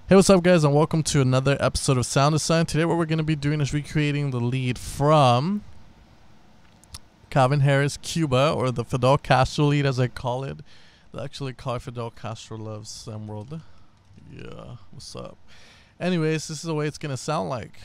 Hey, what's up guys, and welcome to another episode of Sound Design. Today what we're going to be doing is recreating the lead from Calvin Harris' C.U.B.A, or the Fidel Castro lead as I call it. They actually call it Fidel Castro Loves Sam World. Yeah, what's up? Anyways, this is the way it's going to sound like.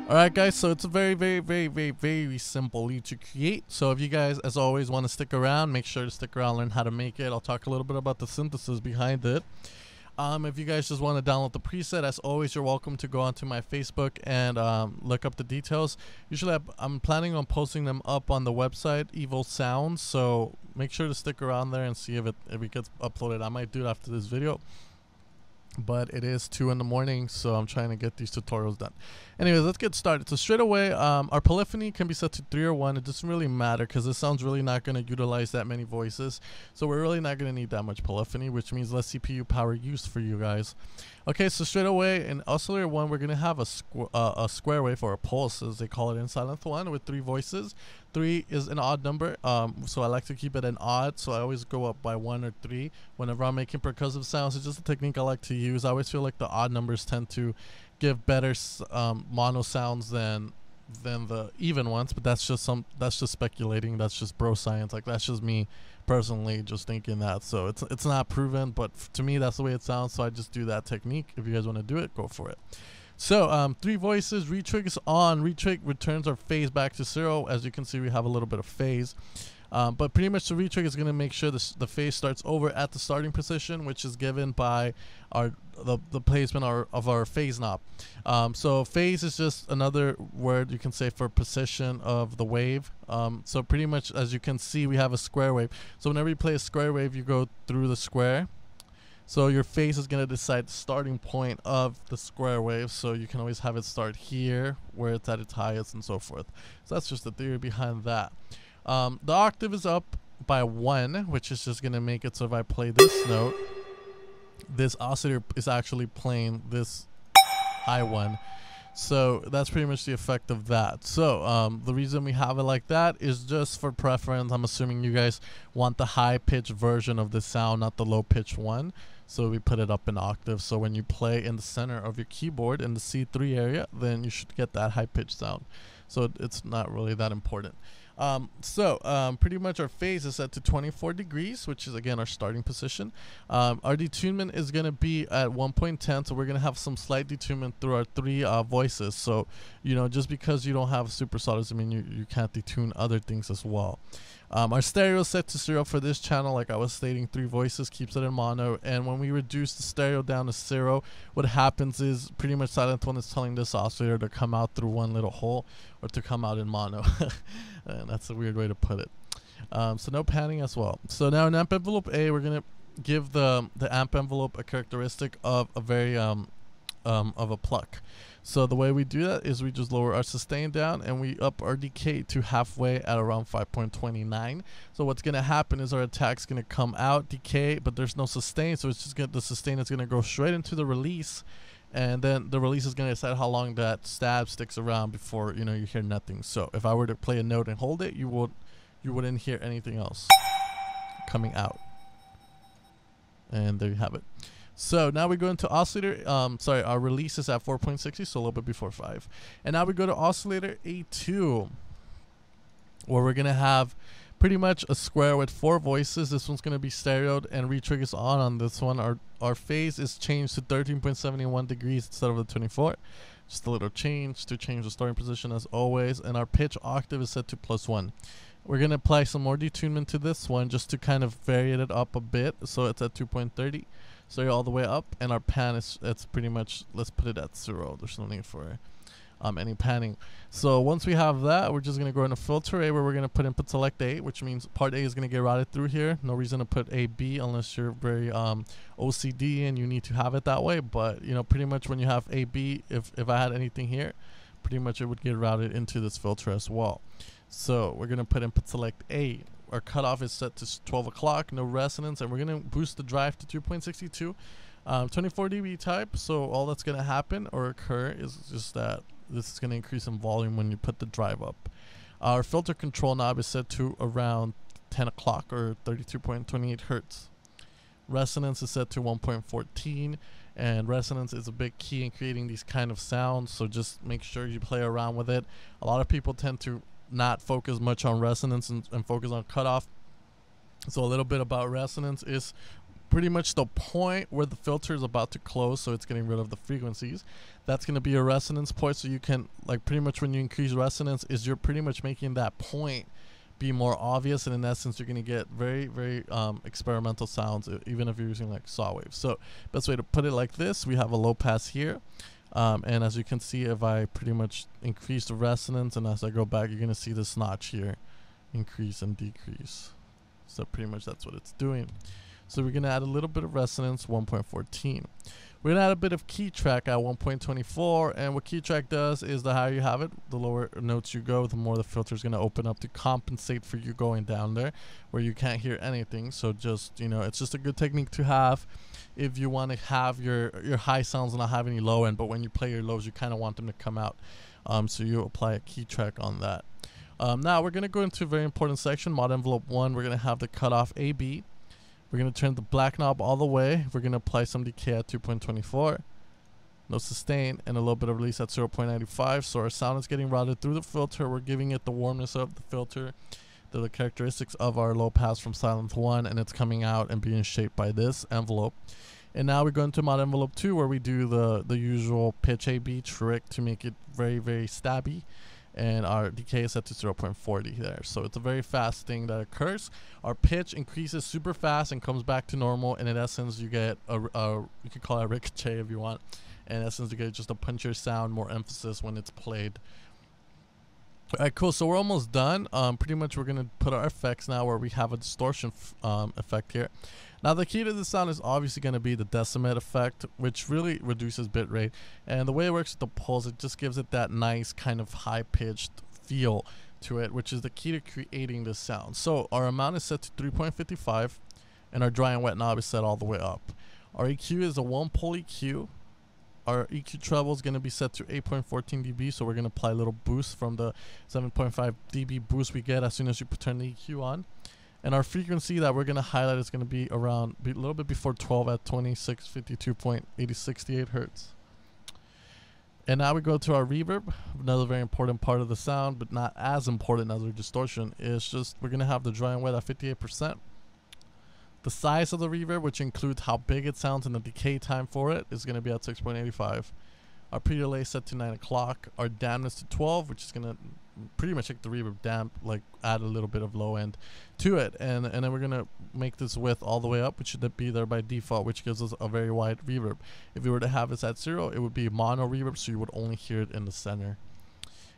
Alright guys, so it's a very simple lead to create. So if you guys, as always, want to stick around, make sure to stick around, learn how to make it. I'll talk a little bit about the synthesis behind it. If you guys just want to download the preset, as always, you're welcome to go onto my Facebook and look up the details. Usually I'm planning on posting them up on the website, Evil Sounds, so make sure to stick around there and see if it gets uploaded. I might do it after this video, but it is 2 in the morning, so I'm trying to get these tutorials done. Anyways, let's get started. So straight away, our polyphony can be set to 3 or 1. It doesn't really matter because this sound's really not going to utilize that many voices, so we're really not going to need that much polyphony, which means less CPU power used for you guys. Okay, so straight away in Oscillator 1, we're going to have a square wave, or a pulse as they call it in Silent 1, with 3 voices. 3 is an odd number, so I like to keep it an odd, so I always go up by 1 or 3 whenever I'm making percussive sounds. It's just a technique I like to use. I always feel like the odd numbers tend to give better mono sounds than the even ones, but that's just speculating. That's just bro science. Like, that's just me personally just thinking that. So it's not proven, but to me that's the way it sounds, so I just do that technique. If you guys want to do it, go for it. So 3 voices, retrig is on. Retrig returns our phase back to 0. As you can see, we have a little bit of phase, but pretty much the retrig is going to make sure the phase starts over at the starting position, which is given by the placement of our phase knob. So phase is just another word you can say for position of the wave. So pretty much, as you can see, we have a square wave. So whenever you play a square wave, you go through the square. So your phase is going to decide the starting point of the square wave, so you can always have it start here where it's at its highest and so forth. So that's just the theory behind that. The octave is up by 1, which is just going to make it so if I play this note, this oscillator is actually playing this high one. So that's pretty much the effect of that. So the reason we have it like that is just for preference. I'm assuming you guys want the high pitch version of the sound, not the low pitch one. So we put it up in octave. So when you play in the center of your keyboard in the C3 area, then you should get that high pitch sound. So it's not really that important. Pretty much our phase is set to 24 degrees, which is again our starting position. Our detunement is going to be at 1.10, so we're going to have some slight detunement through our 3 voices. So, you know, just because you don't have super solid doesn't mean you can't detune other things as well. Our stereo is set to 0 for this channel. Like I was stating, 3 voices keeps it in mono, and when we reduce the stereo down to 0, what happens is pretty much Silent 1 is telling this oscillator to come out through one little hole, or to come out in mono. And that's a weird way to put it. So no panning as well. So now in amp envelope A, we're gonna give the amp envelope a characteristic of a very of a pluck. So the way we do that is we just lower our sustain down and we up our decay to halfway at around 5.29. So what's gonna happen is our attack's gonna come out, decay, but there's no sustain, so it's just the sustain is gonna go straight into the release, and then the release is gonna decide how long that stab sticks around before you hear nothing. So if I were to play a note and hold it, you wouldn't hear anything else coming out. And there you have it. So now we go into oscillator, our release is at 4.60, so a little bit before 5. And now we go to oscillator A2, where we're going to have pretty much a square with 4 voices. This one's going to be stereoed, and retrig is on this one. Our phase is changed to 13.71 degrees instead of the 24. Just a little change to change the starting position as always. And our pitch octave is set to +1. We're going to apply some more detunement to this one just to kind of vary it up a bit. So it's at 2.30. So you're all the way up, and our pan it's pretty much, let's put it at 0. There's no need for any panning. So once we have that, we're just going to go into filter A, where we're going to put input select A, which means part A is going to get routed through here. No reason to put AB unless you're very OCD and you need to have it that way. But pretty much when you have AB, if I had anything here, pretty much it would get routed into this filter as well. So we're going to put input select A. Our cutoff is set to 12 o'clock, no resonance, and we're going to boost the drive to 2.62. 24 dB type, so all that's going to happen or occur is just that this is going to increase in volume when you put the drive up. Our filter control knob is set to around 10 o'clock or 32.28 hertz. Resonance is set to 1.14, and resonance is a big key in creating these kind of sounds, so just make sure you play around with it. A lot of people tend to not focus much on resonance and focus on cutoff. So a little bit about resonance is pretty much the point where the filter is about to close, so it's getting rid of the frequencies. That's going to be a resonance point, so you can, like, pretty much when you increase resonance is you're pretty much making that point be more obvious, and in essence you're going to get very, very experimental sounds, even if you're using like saw waves. So best way to put it like this, we have a low pass here, and as you can see, if I pretty much increase the resonance and as I go back, you're going to see this notch here increase and decrease. So pretty much that's what it's doing. So we're going to add a little bit of resonance, 1.14. We're going to add a bit of key track at 1.24, and what key track does is the higher you have it, the lower notes you go, the more the filter is going to open up to compensate for you going down there where you can't hear anything. So just, you know, it's just a good technique to have if you want to have your high sounds and not have any low end, but when you play your lows, you kind of want them to come out. So you apply a key track on that. Now we're going to go into a very important section, mod envelope 1. We're going to have the cutoff AB. We're going to turn the black knob all the way. We're going to apply some decay at 2.24. No sustain, and a little bit of release at 0.95. So our sound is getting routed through the filter. We're giving it the warmness of the filter, the characteristics of our low pass from silence 1, and it's coming out and being shaped by this envelope. And now we go into mod envelope 2, where we do the usual pitch AB trick to make it very, very stabby. And our decay is set to 0.40 there. So it's a very fast thing that occurs. Our pitch increases super fast and comes back to normal, and in essence you get you could call it a ricochet if you want. In essence, you get just a punchier sound, more emphasis when it's played. Alright, cool. So we're almost done. Pretty much we're going to put our effects now where we have a distortion effect here. Now the key to the sound is obviously going to be the decimate effect, which really reduces bitrate. And the way it works with the pulse, it just gives it that nice kind of high-pitched feel to it, which is the key to creating this sound. So our amount is set to 3.55, and our dry and wet knob is set all the way up. Our EQ is a 1-pole EQ. Our EQ treble is going to be set to 8.14 dB, so we're going to apply a little boost from the 7.5 dB boost we get as soon as you turn the EQ on. And our frequency that we're going to highlight is going to be around a little bit before 12 at 2652.8068 hertz. And now we go to our reverb. Another very important part of the sound, but not as important as our distortion, is just we're going to have the dry and wet at 58%. The size of the reverb, which includes how big it sounds and the decay time for it, is going to be at 6.85. Our pre-delay set to 9 o'clock. Our dampness to 12, which is going to pretty much make the reverb damp, like add a little bit of low end to it. And then we're going to make this width all the way up, which should be there by default, which gives us a very wide reverb. If we were to have this at 0, it would be mono reverb, so you would only hear it in the center.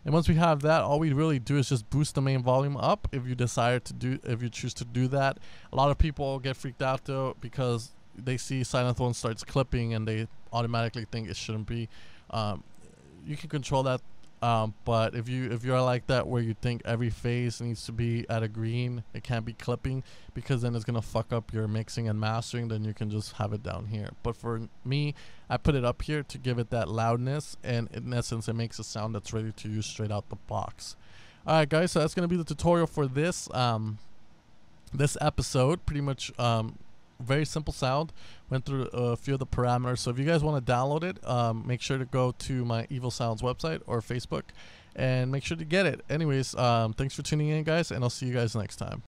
And once we have that, all we really do is just boost the main volume up if you choose to do that. A lot of people get freaked out though because they see Silent One starts clipping and they automatically think it shouldn't be. You can control that, but if you're like that where you think every phase needs to be at a green, it can't be clipping because then it's gonna fuck up your mixing and mastering, then you can just have it down here. But for me, I put it up here to give it that loudness, and in essence it makes a sound that's ready to use straight out the box. Alright guys, so that's gonna be the tutorial for this this episode. Pretty much very simple sound. Went through a few of the parameters. So if you guys want to download it, make sure to go to my Evil Sounds website or Facebook and make sure to get it. Anyways, thanks for tuning in guys, and I'll see you guys next time.